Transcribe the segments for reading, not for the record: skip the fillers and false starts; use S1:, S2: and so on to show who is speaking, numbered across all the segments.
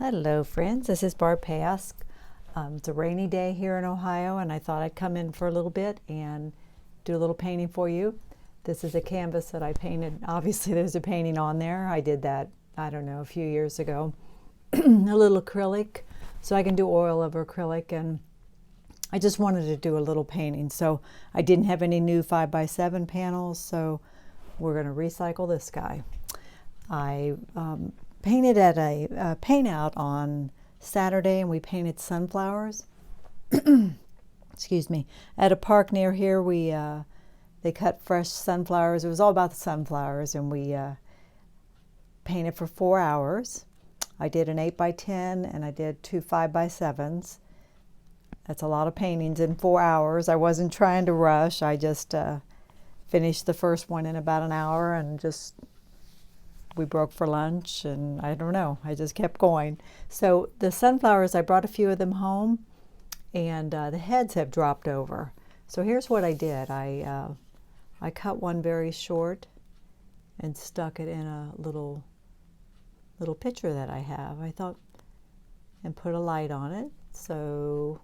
S1: Hello friends, this is Barb Pask. It's a rainy day here in Ohio and I thought I'd come in for a little bit and do a little painting for you. This is a canvas that I painted. Obviously there's a painting on there. I did that, I don't know, a few years ago. A little acrylic, so I can do oil over acrylic, and I just wanted to do a little painting. So I didn't have any new 5x7 panels, so we're going to recycle this guy. I painted at a paint out on Saturday, and we painted sunflowers. Excuse me. At a park near here, they cut fresh sunflowers. It was all about the sunflowers, and we painted for 4 hours. I did an 8x10 and I did 2 5x7s. That's a lot of paintings in 4 hours. I wasn't trying to rush. I just finished the first one in about an hour, and we broke for lunch, and I don't know, I just kept going. So the sunflowers, I brought a few of them home, and the heads have dropped over. So here's what I did. I cut one very short and stuck it in a little picture that I have. I thought, and put a light on it. So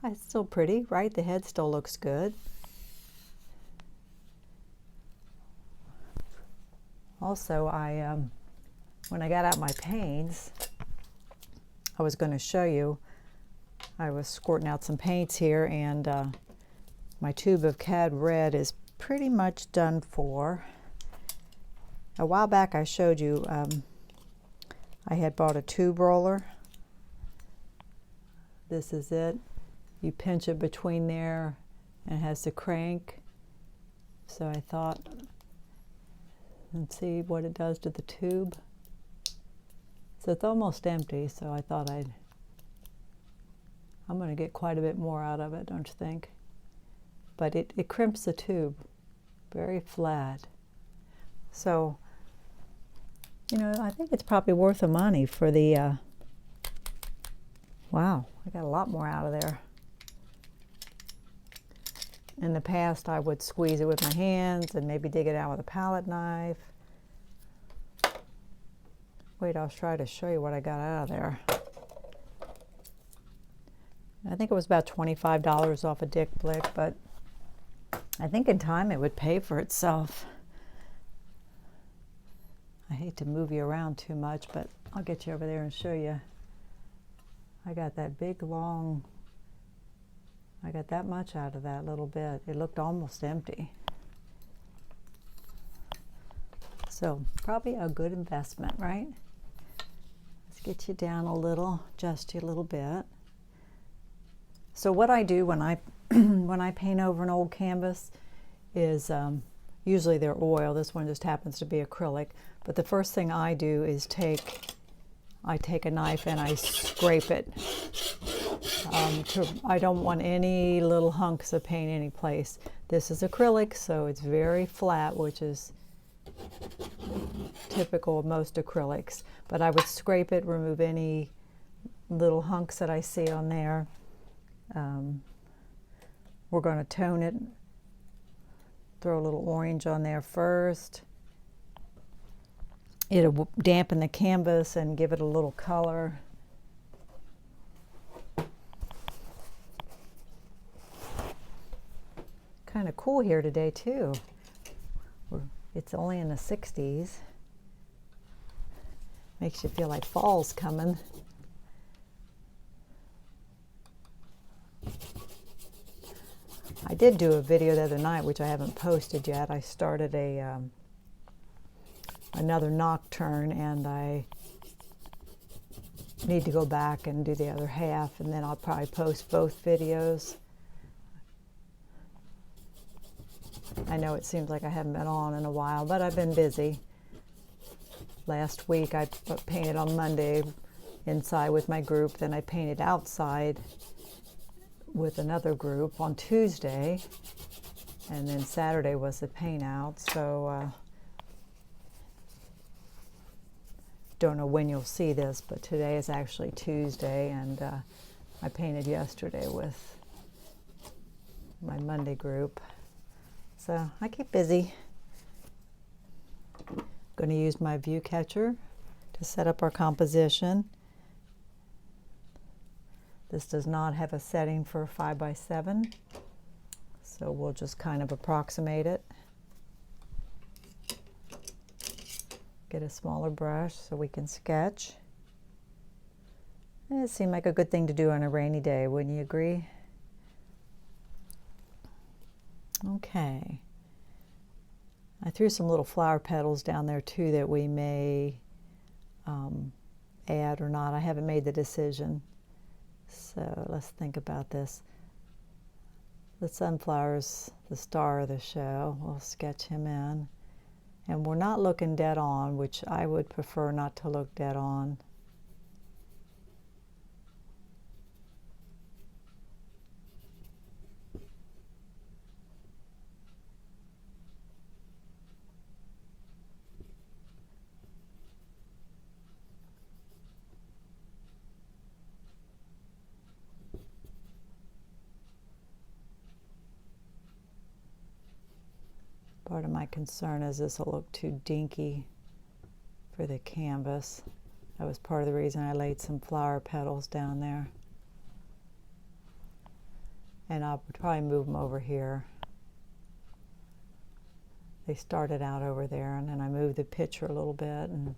S1: it's still pretty, right? The head still looks good. Also, when I got out my paints, I was going to show you, I was squirting out some paints here, and my tube of Cad Red is pretty much done for. A while back I showed you I had bought a tube roller. This is it. You pinch it between there, and it has the crank. So I thought, and see what it does to the tube. So it's almost empty, so I thought I'm going to get quite a bit more out of it, don't you think? But it crimps the tube, very flat. So, you know, I think it's probably worth the money for the, wow, I got a lot more out of there. In the past, I would squeeze it with my hands and maybe dig it out with a palette knife. Wait, I'll try to show you what I got out of there. I think it was about $25 off a Dick Blick, but I think in time it would pay for itself. I hate to move you around too much, but I'll get you over there and show you. I got that big long, I got that much out of that little bit. It looked almost empty. So probably a good investment, right? Let's get you down a little, adjust you a little bit. So what I do when I when I paint over an old canvas is usually they're oil. This one just happens to be acrylic. But the first thing I do is I take a knife and I scrape it. I don't want any little hunks of paint any place. This is acrylic, so it's very flat, which is typical of most acrylics. But I would scrape it, remove any little hunks that I see on there. We're going to tone it, throw a little orange on there first. It'll dampen the canvas and give it a little color. Kind of cool here today too. It's only in the 60s. Makes you feel like fall's coming. I did do a video the other night, which I haven't posted yet. I started another nocturne, and I need to go back and do the other half, and then I'll probably post both videos. I know it seems like I haven't been on in a while, but I've been busy. Last week I painted on Monday inside with my group, then I painted outside with another group on Tuesday, and then Saturday was the paint out. So don't know when you'll see this, but today is actually Tuesday, and I painted yesterday with my Monday group. So I keep busy. Going to use my view catcher to set up our composition. This does not have a setting for 5 by 7, so we'll just kind of approximate it. Get a smaller brush so we can sketch. It seemed like a good thing to do on a rainy day, wouldn't you agree? Okay. I threw some little flower petals down there too that we may add or not. I haven't made the decision. So let's think about this. The sunflower's the star of the show. We'll sketch him in. And we're not looking dead on, which I would prefer not to look dead on. Part of my concern is this will look too dinky for the canvas. That was part of the reason I laid some flower petals down there. And I'll probably move them over here. They started out over there, and then I moved the picture a little bit. And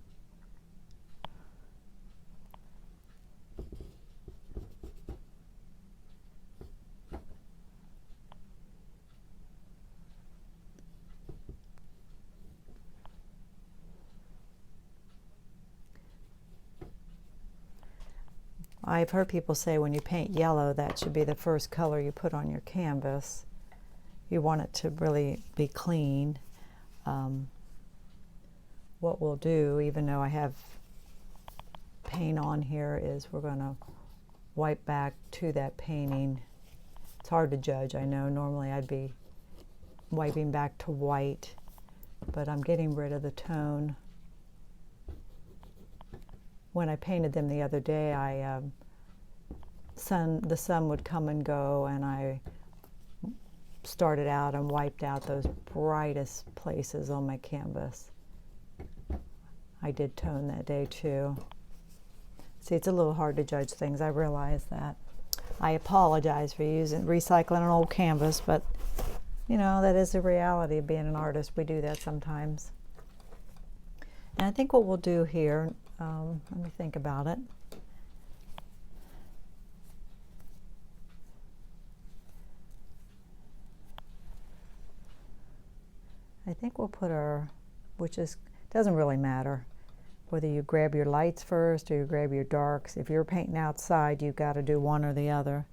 S1: I've heard people say when you paint yellow, that should be the first color you put on your canvas. You want it to really be clean. What we'll do, even though I have paint on here, is we're going to wipe back to that painting. It's hard to judge, I know. Normally I'd be wiping back to white, but I'm getting rid of the tone. When I painted them the other day, the sun would come and go, and I started out and wiped out those brightest places on my canvas. I did tone that day too. See, it's a little hard to judge things. I realize that. I apologize for recycling an old canvas, but you know, that is the reality of being an artist. We do that sometimes. And I think what we'll do here, let me think about it. I think we'll put doesn't really matter whether you grab your lights first or you grab your darks. If you're painting outside, you've got to do one or the other.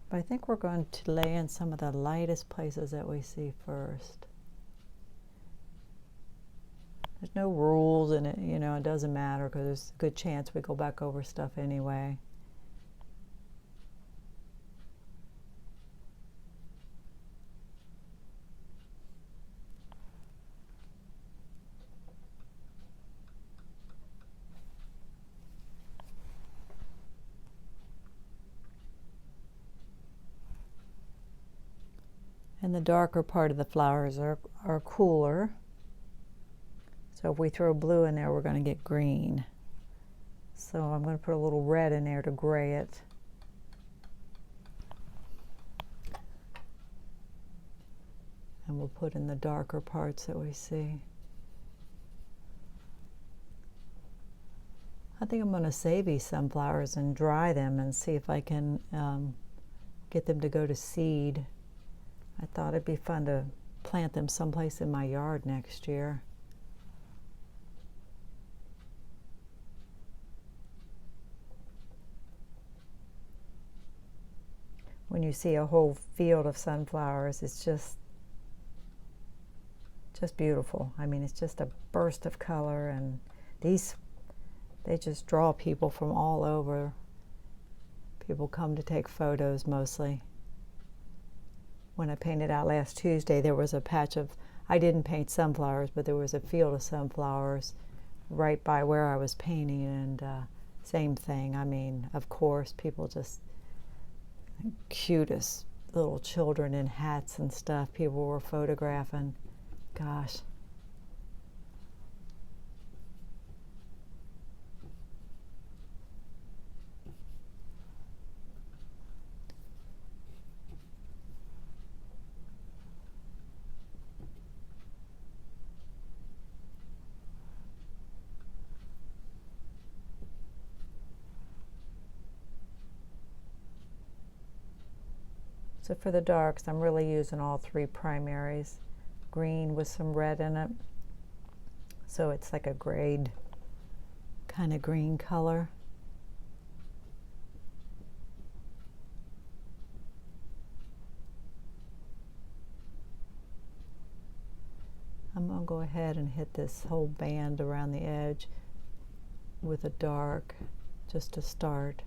S1: But I think we're going to lay in some of the lightest places that we see first. There's no rules in it, you know, it doesn't matter because there's a good chance we go back over stuff anyway. And the darker part of the flowers are cooler. So if we throw blue in there, we're going to get green. So I'm going to put a little red in there to gray it. And we'll put in the darker parts that we see. I think I'm going to save these sunflowers and dry them and see if I can get them to go to seed. I thought it'd be fun to plant them someplace in my yard next year. When you see a whole field of sunflowers, it's just beautiful. I mean, it's just a burst of color, and they just draw people from all over. People come to take photos mostly. When I painted out last Tuesday, there was a patch of, I didn't paint sunflowers, but there was a field of sunflowers right by where I was painting, and same thing. I mean, of course, people just, cutest little children in hats and stuff people were photographing. Gosh. So for the darks, I'm really using all three primaries. Green with some red in it. So it's like a grayed kind of green color. I'm going to go ahead and hit this whole band around the edge with a dark just to start.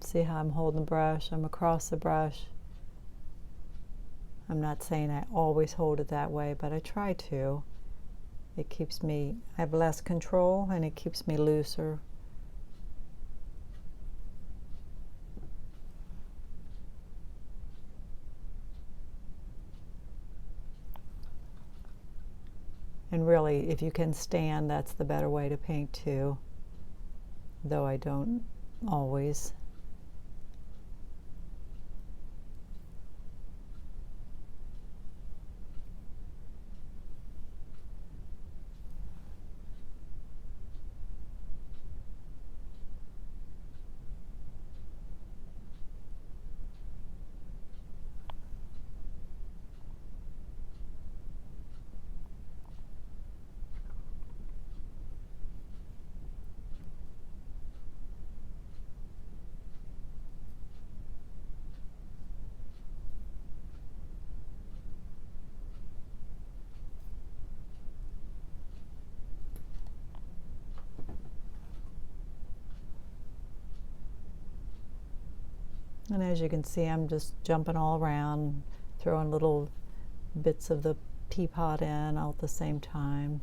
S1: See how I'm holding the brush? I'm across the brush. I'm not saying I always hold it that way, but I try to. It keeps me, I have less control and it keeps me looser. And really, if you can stand, that's the better way to paint too, though I don't always. And as you can see, I'm just jumping all around, throwing little bits of the teapot in all at the same time.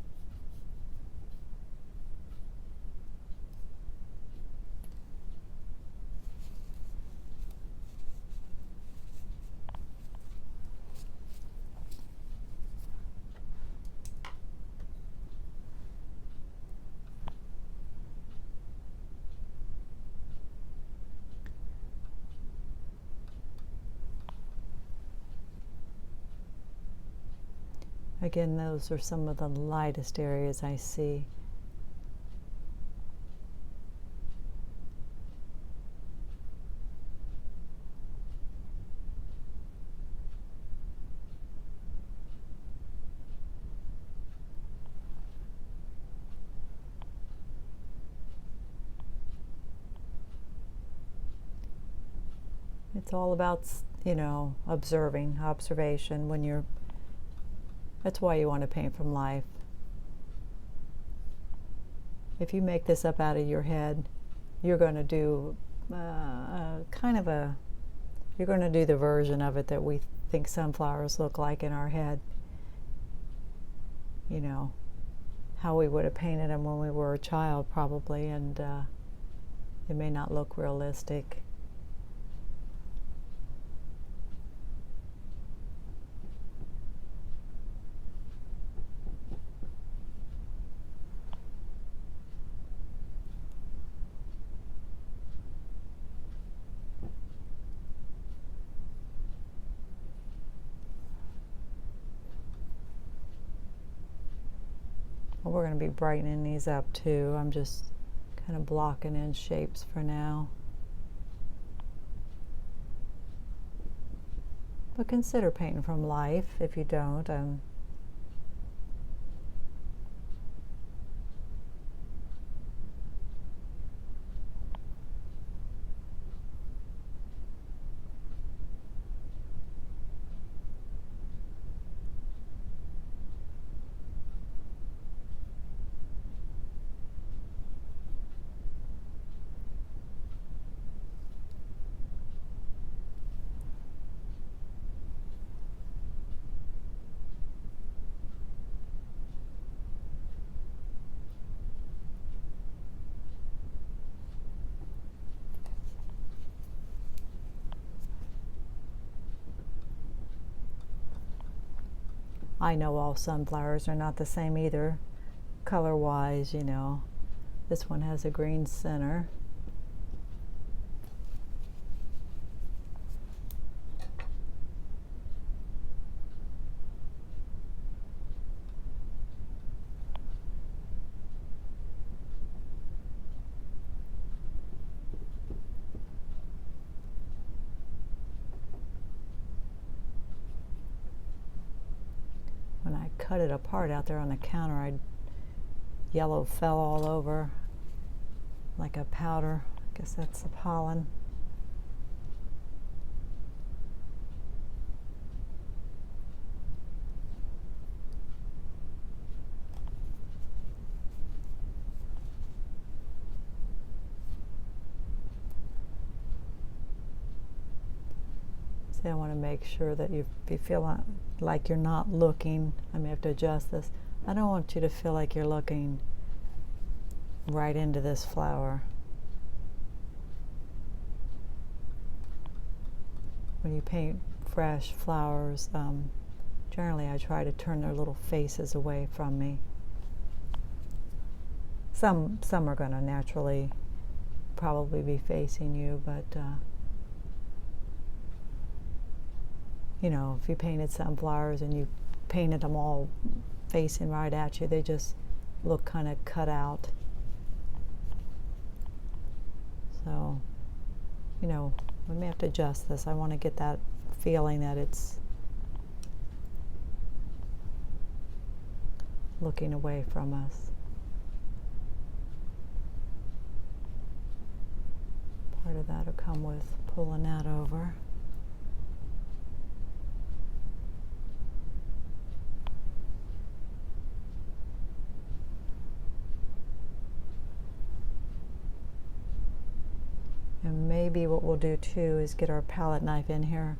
S1: Again, those are some of the lightest areas I see. It's all about, observation when you're, that's why you want to paint from life. If you make this up out of your head, you're going to do you're going to do the version of it that we think sunflowers look like in our head. You know, how we would have painted them when we were a child probably, and it may not look realistic. Well, we're going to be brightening these up too. I'm just kind of blocking in shapes for now. But consider painting from life if you don't. I know all sunflowers are not the same either, color-wise, This one has a green center. cut it apart out there on the counter, yellow fell all over like a powder. I guess that's the pollen. See, I want to make sure that if you feel like you're not looking, I may have to adjust this. I don't want you to feel like you're looking right into this flower. When you paint fresh flowers, generally I try to turn their little faces away from me. Some are going to naturally probably be facing you, but you know, if you painted sunflowers and you painted them all facing right at you, they just look kind of cut out. So, you know, we may have to adjust this. I want to get that feeling that it's looking away from us. Part of that will come with pulling that over. And maybe what we'll do too is get our palette knife in here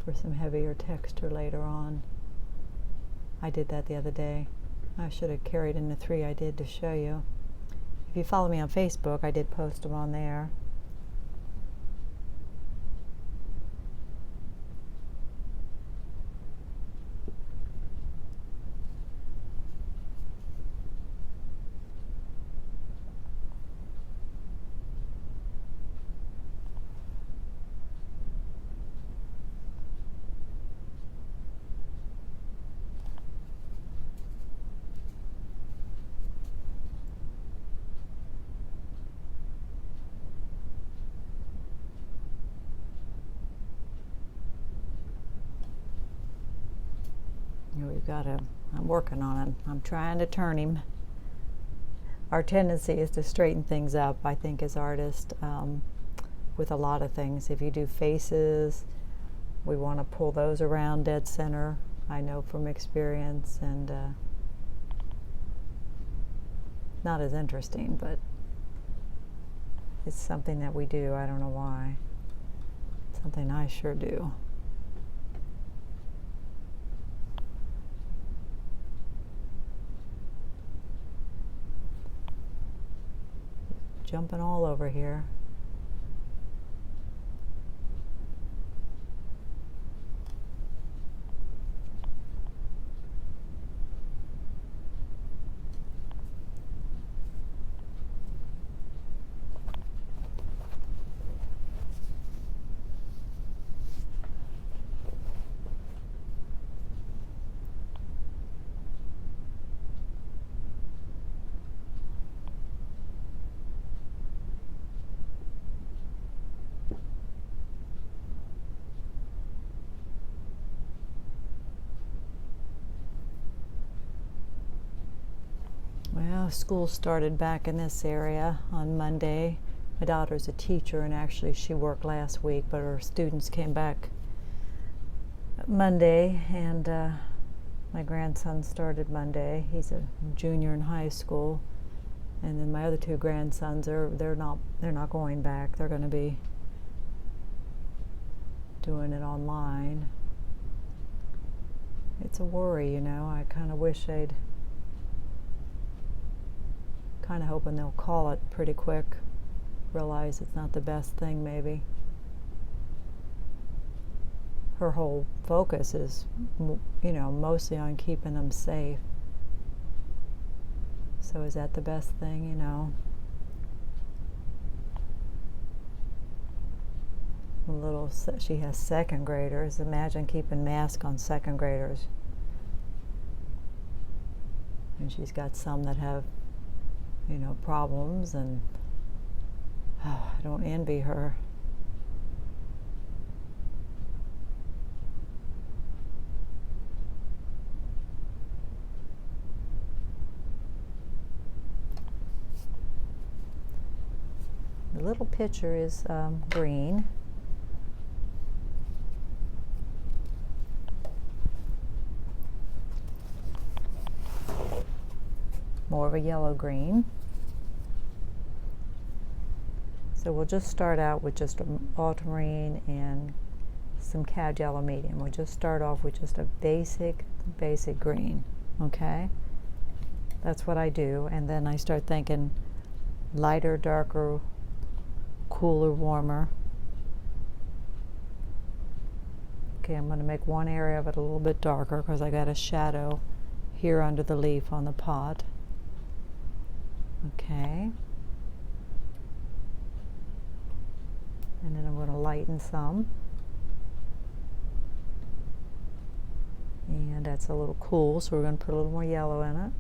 S1: for some heavier texture later on. I did that the other day. I should have carried in the 3 I did to show you. If you follow me on Facebook, I did post them on there. We've got him. I'm working on him. I'm trying to turn him. Our tendency is to straighten things up, I think, as artists, with a lot of things. If you do faces, we want to pull those around dead center, I know from experience, and not as interesting, but it's something that we do. I don't know why. Something I sure do. Jumping all over here. Well, school started back in this area on Monday. My daughter's a teacher, and actually she worked last week, but her students came back Monday, and my grandson started Monday. He's a junior in high school, and then my other 2 grandsons they're not going back. They're going to be doing it online. It's a worry, you know. I kind of wish they'd kind of hoping they'll call it pretty quick, realize it's not the best thing maybe. Her whole focus is, you know, mostly on keeping them safe. So is that the best thing, you know? She has 2nd graders. Imagine keeping masks on 2nd graders. And she's got some that have, you know, problems, and I don't envy her. the little pitcher is green. More of a yellow green. So we'll just start out with just an ultramarine and some cad yellow medium. We'll just start off with just a basic green, okay? That's what I do, and then I start thinking lighter, darker, cooler, warmer. Okay, I'm going to make one area of it a little bit darker because I got a shadow here under the leaf on the pot. Okay. And then I'm going to lighten some. And that's a little cool, so we're going to put a little more yellow in it.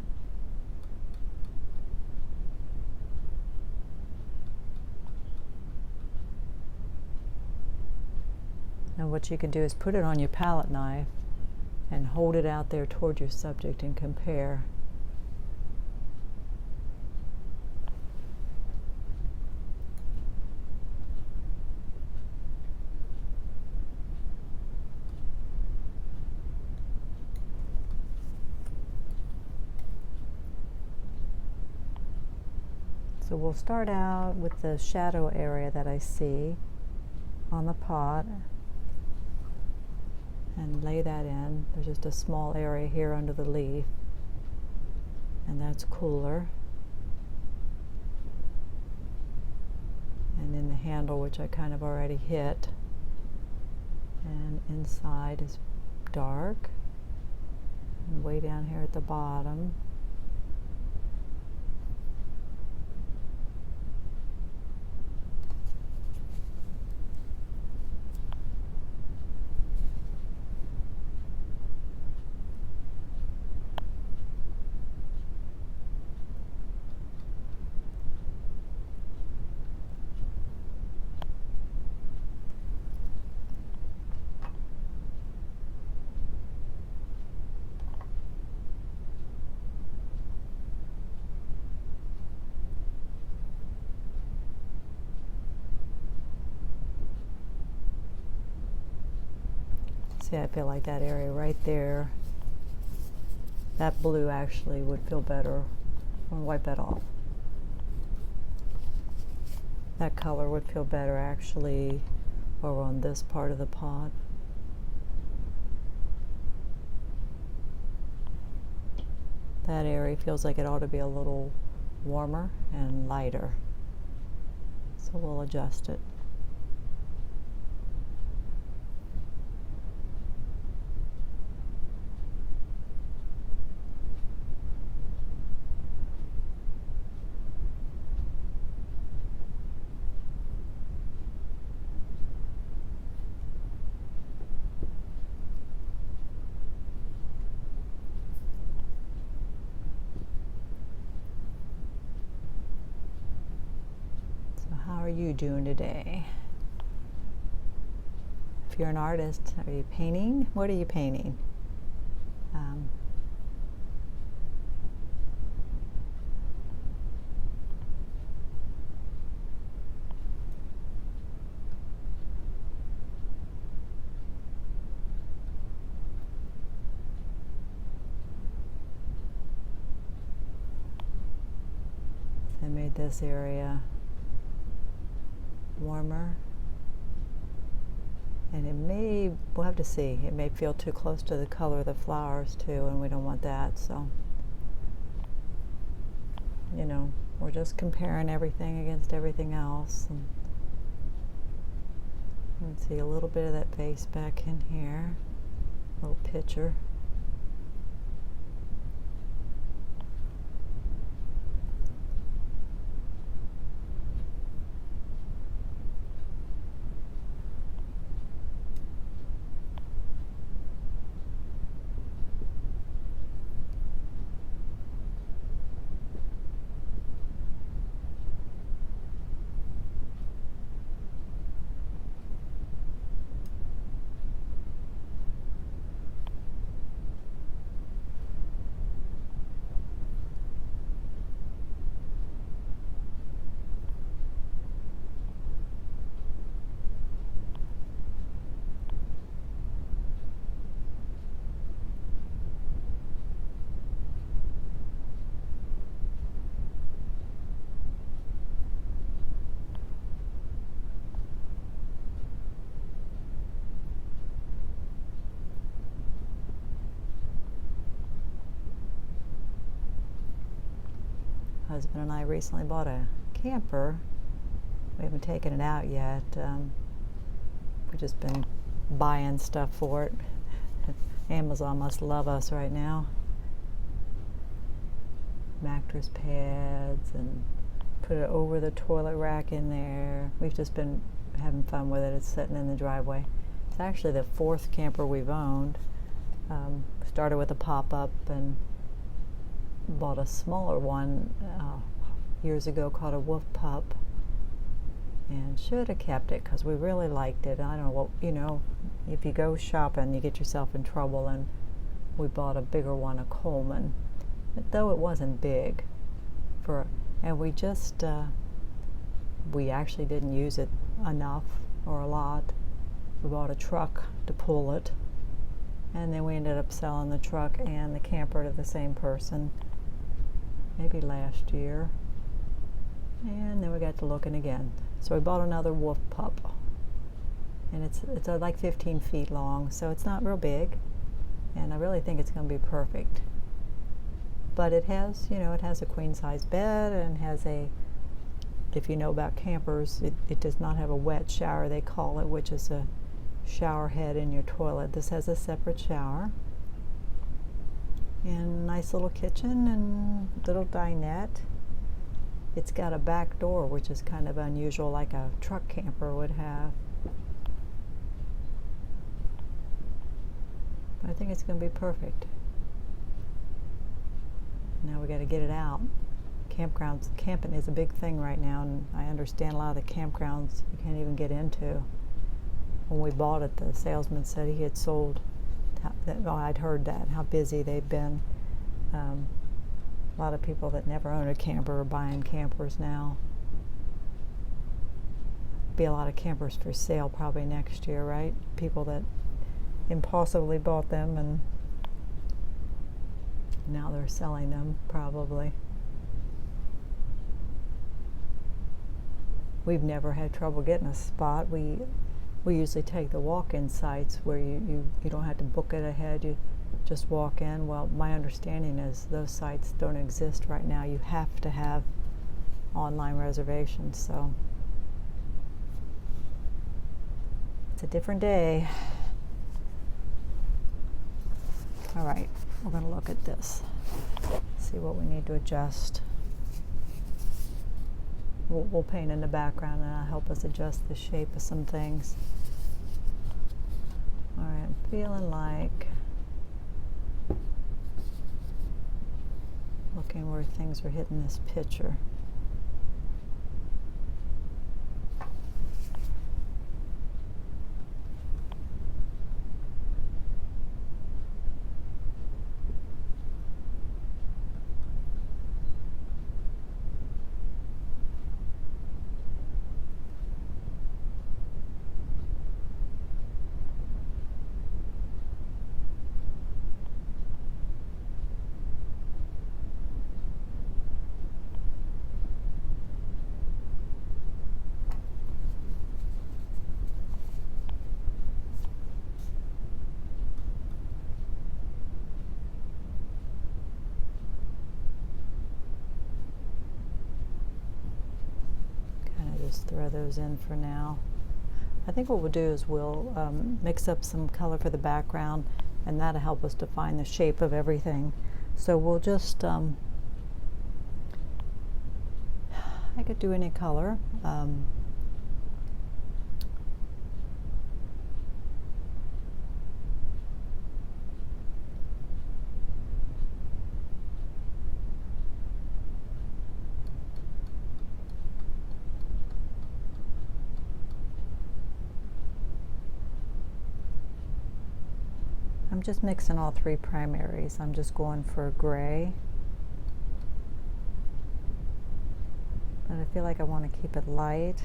S1: And what you can do is put it on your palette knife and hold it out there toward your subject and compare. So we'll start out with the shadow area that I see on the pot and lay that in. There's just a small area here under the leaf, and that's cooler. And then the handle, which I kind of already hit, and inside is dark, and way down here at the bottom see, I feel like that area right there, that blue actually would feel better. I'm going to wipe that off. That color would feel better actually over on this part of the pot. That area feels like it ought to be a little warmer and lighter. So we'll adjust it. How are you doing today? If you're an artist, are you painting? What are you painting? I made this area warmer, and it may, we'll have to see, it may feel too close to the color of the flowers too, and we don't want that. So, you know, we're just comparing everything against everything else. And let's see, a little bit of that vase back in here, little pitcher. husband and I recently bought a camper. We haven't taken it out yet. We've just been buying stuff for it. Amazon must love us right now. Mattress pads, and put it over the toilet rack in there. We've just been having fun with it. It's sitting in the driveway. It's actually the 4th camper we've owned. Started with a pop-up and bought a smaller one years ago called a Wolf Pup, and should have kept it because we really liked it. I don't know what, if you go shopping, you get yourself in trouble, and we bought a bigger one, a Coleman, though it wasn't big. And we just, we actually didn't use it enough or a lot. We bought a truck to pull it, and then we ended up selling the truck and the camper to the same person, maybe last year. And then we got to looking again. So we bought another Wolf Pup, and it's like 15 feet long, so it's not real big, and I really think it's going to be perfect. But it has, it has a queen size bed, and has if you know about campers, it does not have a wet shower, they call it, which is a shower head in your toilet. This has a separate shower, and nice little kitchen and little dinette. It's got a back door, which is kind of unusual, like a truck camper would have. But I think it's going to be perfect. Now we got to get it out. Camping is a big thing right now, and I understand a lot of the campgrounds you can't even get into. When we bought it, the salesman said he had sold, I'd heard that, how busy they've been. A lot of people that never owned a camper are buying campers now. Be a lot of campers for sale probably next year, right? People that impulsively bought them and now they're selling them probably. We've never had trouble getting a spot. We usually take the walk-in sites where you don't have to book it ahead. You just walk in. Well, my understanding is those sites don't exist right now. You have to have online reservations, so it's a different day. All right, we're going to look at this, see what we need to adjust. We'll paint in the background, and that'll help us adjust the shape of some things. All right, I'm feeling like looking where things are hitting this picture. Just throw those in for now. I think what we'll do is we'll mix up some color for the background, and that'll help us define the shape of everything. So we'll just, I could do any color. I'm just mixing all 3 primaries. I'm just going for gray. But I feel like I want to keep it light.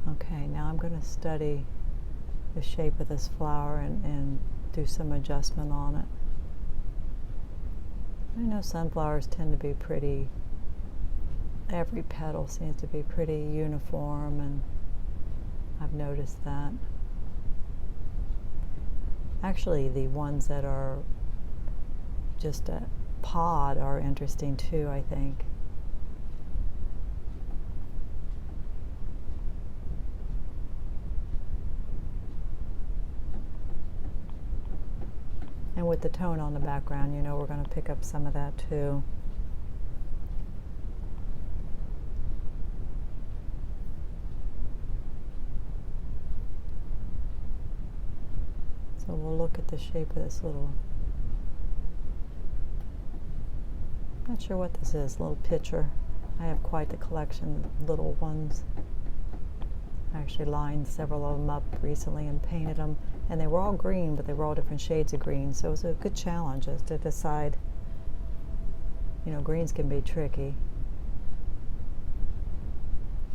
S1: Okay, now I'm going to study the shape of this flower and do some adjustment on it. I know sunflowers tend to be pretty, every petal seems to be pretty uniform, and I've noticed that. Actually, the ones that are just a pod are interesting too, I think. And with the tone on the background, you know, we're going to pick up some of that too. So we'll look at the shape of this little, not sure what this is, little pitcher. I have quite the collection of little ones. I actually lined several of them up recently and painted them, and they were all green, but they were all different shades of green, so it was a good challenge as to decide. You know, greens can be tricky.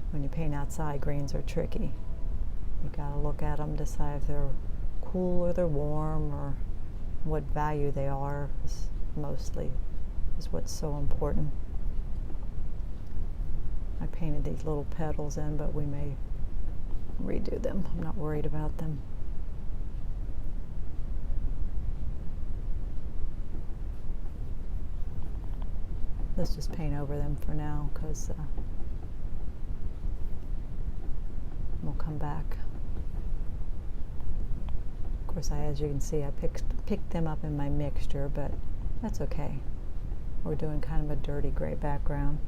S1: When you paint outside, greens are tricky. You gotta look at them, decide if they're cool or they're warm, or what value they are is what's so important. I painted these little petals in, but we may redo them. I'm not worried about them. Let's just paint over them for now, because we'll come back. Of course, as you can see, I picked them up in my mixture, but that's okay. We're doing kind of a dirty gray background.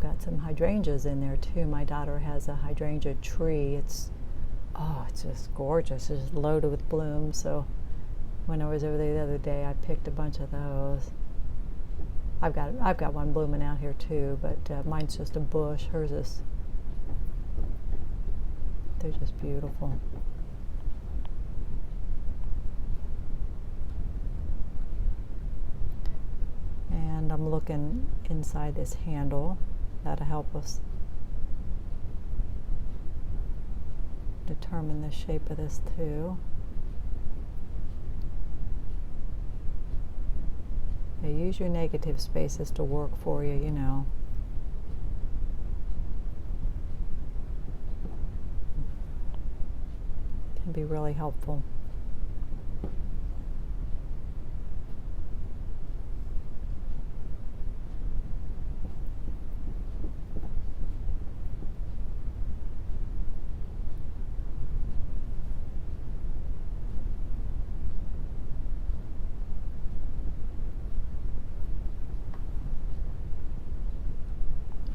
S1: Got some hydrangeas in there too. My daughter has a hydrangea tree. It's just gorgeous. It's just loaded with blooms. So when I was over there the other day, I picked a bunch of those. I've got one blooming out here too, but mine's just a bush. Hers is. They're just beautiful. And I'm looking inside this handle. That'll help us determine the shape of this too. Now use your negative spaces to work for you, you know. Can be really helpful.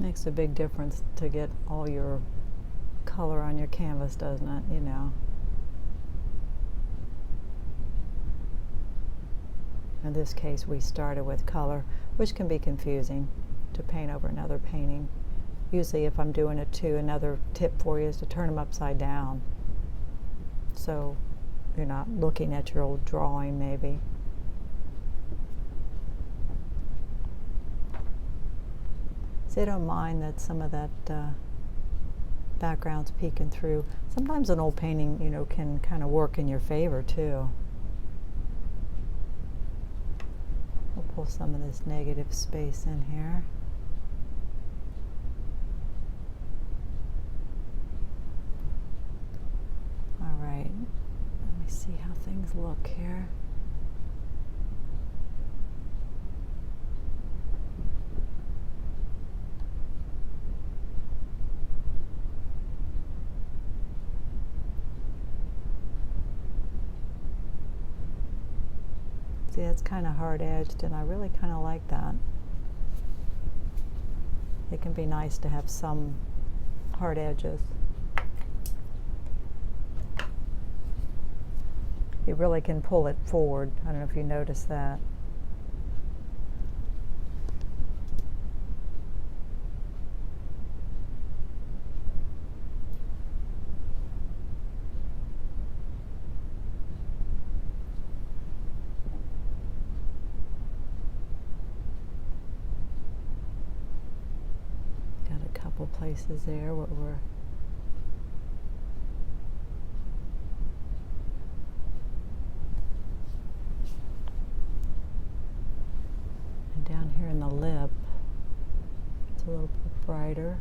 S1: Makes a big difference to get all your color on your canvas, doesn't it? You know. In this case, we started with color, which can be confusing to paint over another painting. Usually if I'm doing it too, another tip for you is to turn them upside down. So you're not looking at your old drawing maybe. So I don't mind that some of that background's peeking through. Sometimes an old painting, you know, can kind of work in your favor too. We'll pull some of this negative space in here. All right, let me see how things look here. See, it's kind of hard edged, and I really kind of like that. It can be nice to have some hard edges. It really can pull it forward. I don't know if you noticed that. places there what we're and down here in the lip it's a little bit brighter.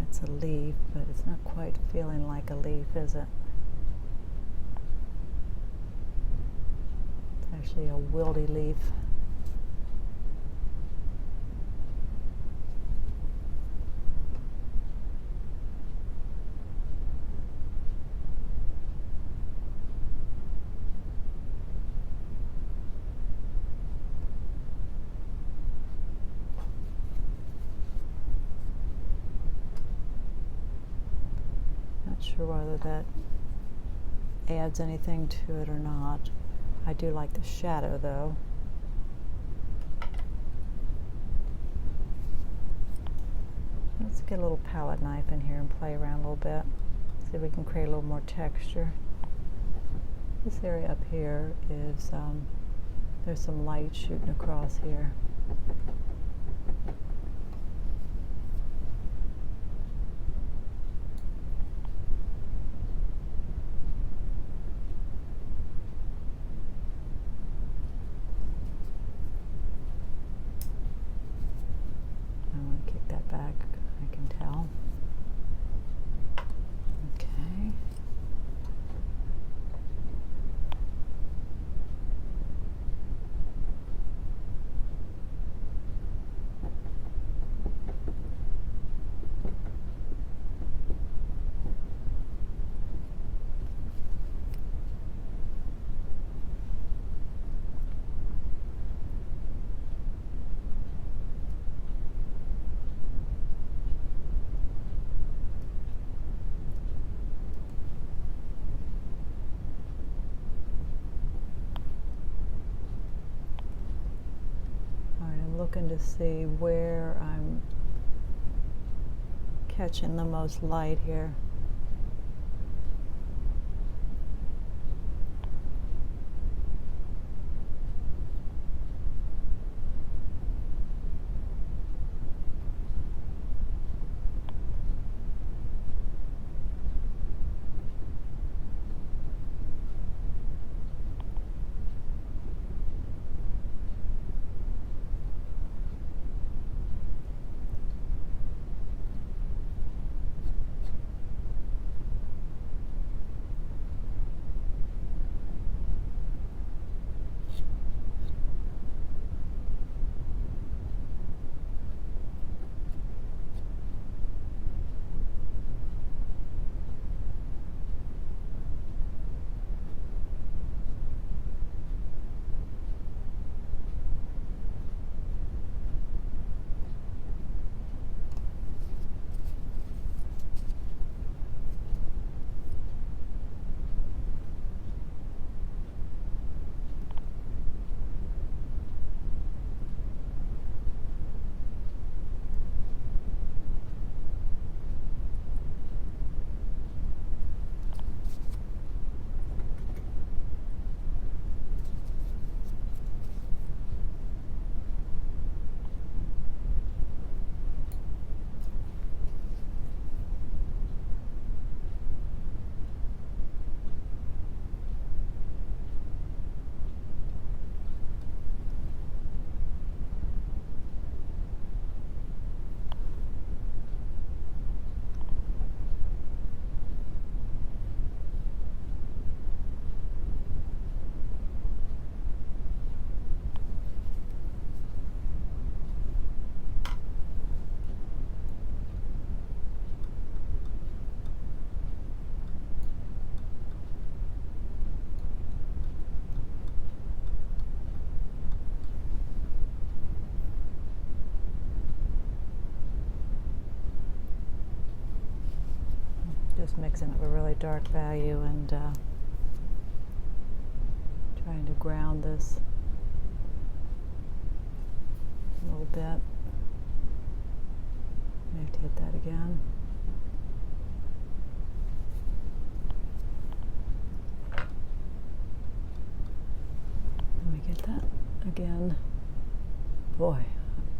S1: It's a leaf, but it's not quite feeling like a leaf, is it? It's actually a wilty leaf. Sure whether that adds anything to it or not. I do like the shadow though. Let's get a little palette knife in here and play around a little bit. See if we can create a little more texture. This area up here is, there's some light shooting across here. Back, I can tell. Okay. Looking to see where I'm catching the most light here. just mixing it with a really dark value and trying to ground this a little bit. May have to hit that again. Let me get that again. Boy,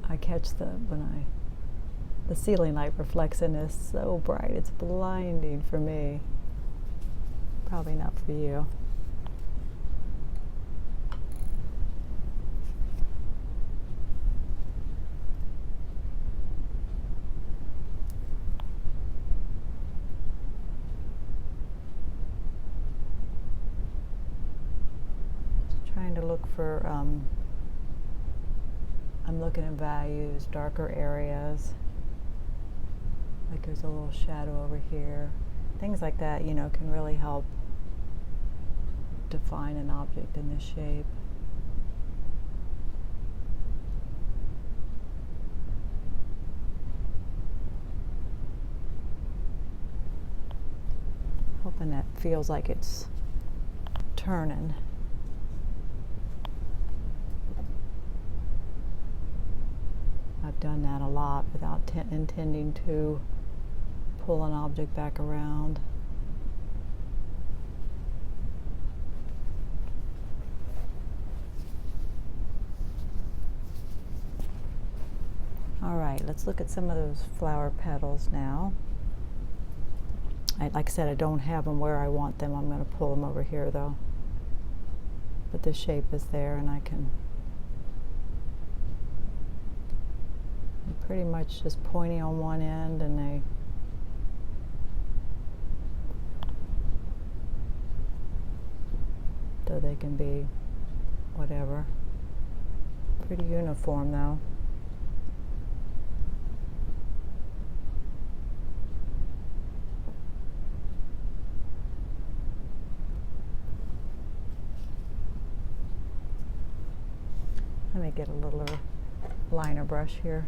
S1: I catch the ceiling light reflects in this so bright, it's blinding for me. Probably not for you. Just trying to look for, I'm looking at values, darker areas. Like there's a little shadow over here. Things like that, you know, can really help define an object in this shape. Hoping that feels like it's turning. I've done that a lot without intending to pull an object back around. All right, let's look at some of those flower petals now. Like I said, I don't have them where I want them. I'm going to pull them over here though. But the shape is there and I can pretty much just pointing on one end and they can be whatever. Pretty uniform though. Let me get a little liner brush here.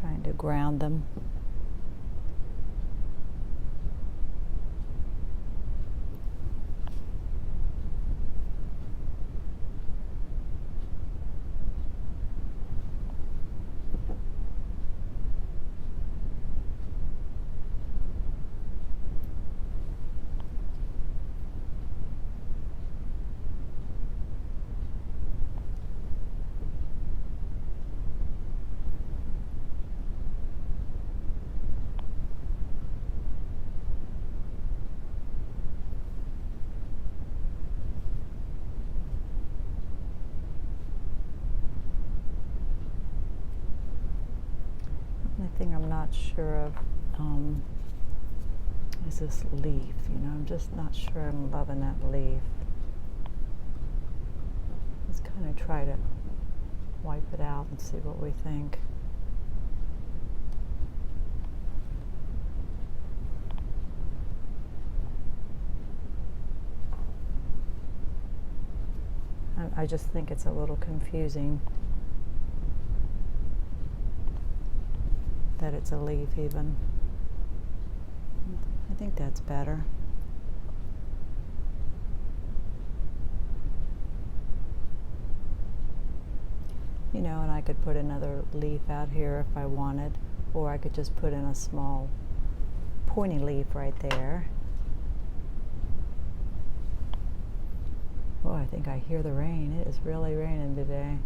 S1: Trying to ground them. The thing I'm not sure of is this leaf. You know, I'm just not sure I'm loving that leaf. Let's kind of try to wipe it out and see what we think. I just think it's a little confusing that it's a leaf even. I think that's better. You know, and I could put another leaf out here if I wanted, or I could just put in a small pointy leaf right there. Oh, I think I hear the rain. It is really raining today.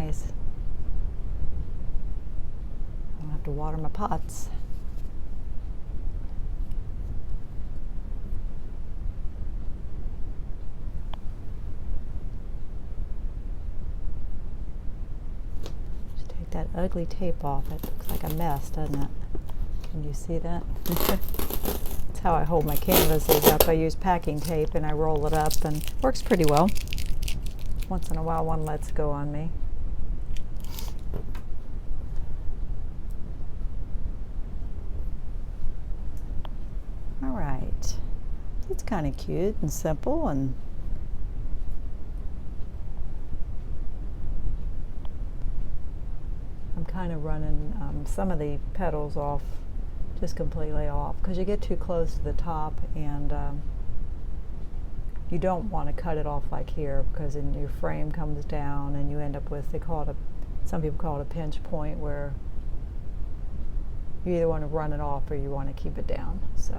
S1: nice. I don't have to water my pots. Just take that ugly tape off. It looks like a mess, doesn't it? Can you see that? That's how I hold my canvases up. I use packing tape and I roll it up, and it works pretty well. Once in a while one lets go on me. All right. It's kind of cute and simple, and I'm kind of running some of the petals off, just completely off, because you get too close to the top, and you don't want to cut it off like here, because then your frame comes down and you end up with, some people call it a pinch point, where you either want to run it off or you want to keep it down. So,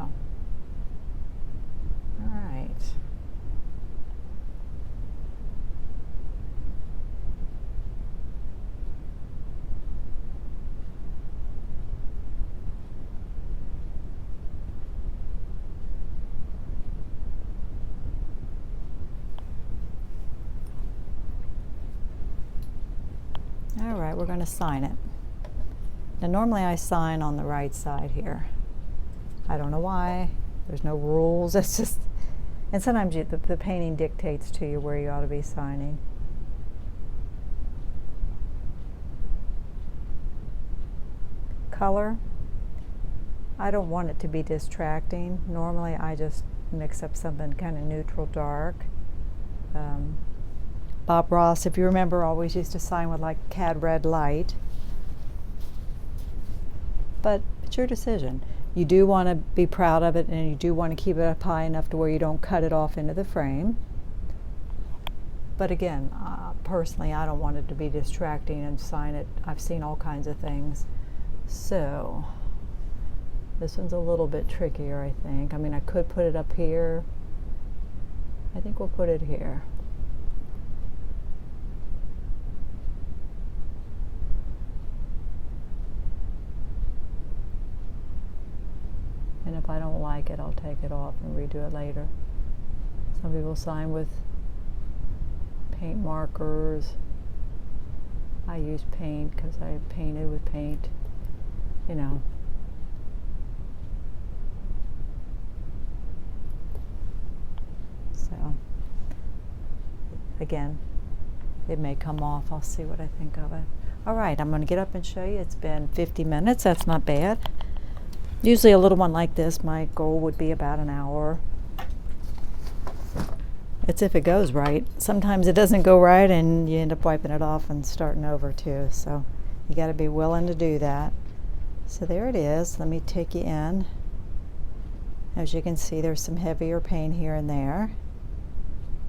S1: all right. All right, we're going to sign it. Now normally I sign on the right side here. I don't know why. There's no rules. It's just, and sometimes the painting dictates to you where you ought to be signing. Color. I don't want it to be distracting. Normally I just mix up something kind of neutral dark. Bob Ross, if you remember, always used to sign with like cad red light. But it's your decision. You do want to be proud of it, and you do want to keep it up high enough to where you don't cut it off into the frame. But again, personally, I don't want it to be distracting and sign it. I've seen all kinds of things. So this one's a little bit trickier, I think. I mean, I could put it up here. I think we'll put it here. And if I don't like it, I'll take it off and redo it later. Some people sign with paint markers. I use paint because I painted with paint, you know. So, again, it may come off. I'll see what I think of it. All right, I'm going to get up and show you. It's been 50 minutes. That's not bad. Usually a little one like this, my goal would be about an hour. It's if it goes right. Sometimes it doesn't go right and you end up wiping it off and starting over too. So you got to be willing to do that. So there it is. Let me take you in. As you can see, there's some heavier paint here and there.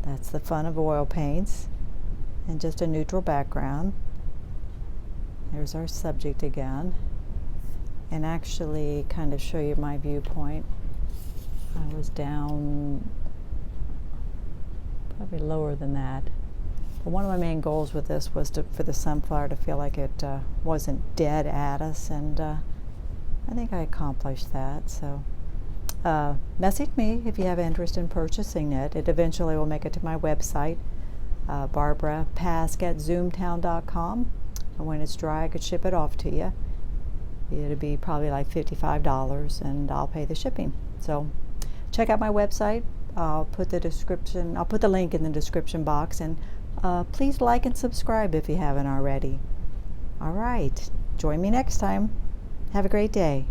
S1: That's the fun of oil paints. And just a neutral background. There's our subject again. And actually kind of show you my viewpoint. I was down probably lower than that. But one of my main goals with this was for the sunflower to feel like it wasn't dead at us, and I think I accomplished that. So message me if you have interest in purchasing it. It eventually will make it to my website, Barbara Pask@zoomtown.com, and when it's dry I could ship it off to you. It'll be probably like $55, and I'll pay the shipping. So check out my website. I'll put the link in the description box, and please like and subscribe if you haven't already. All right, join me next time. Have a great day.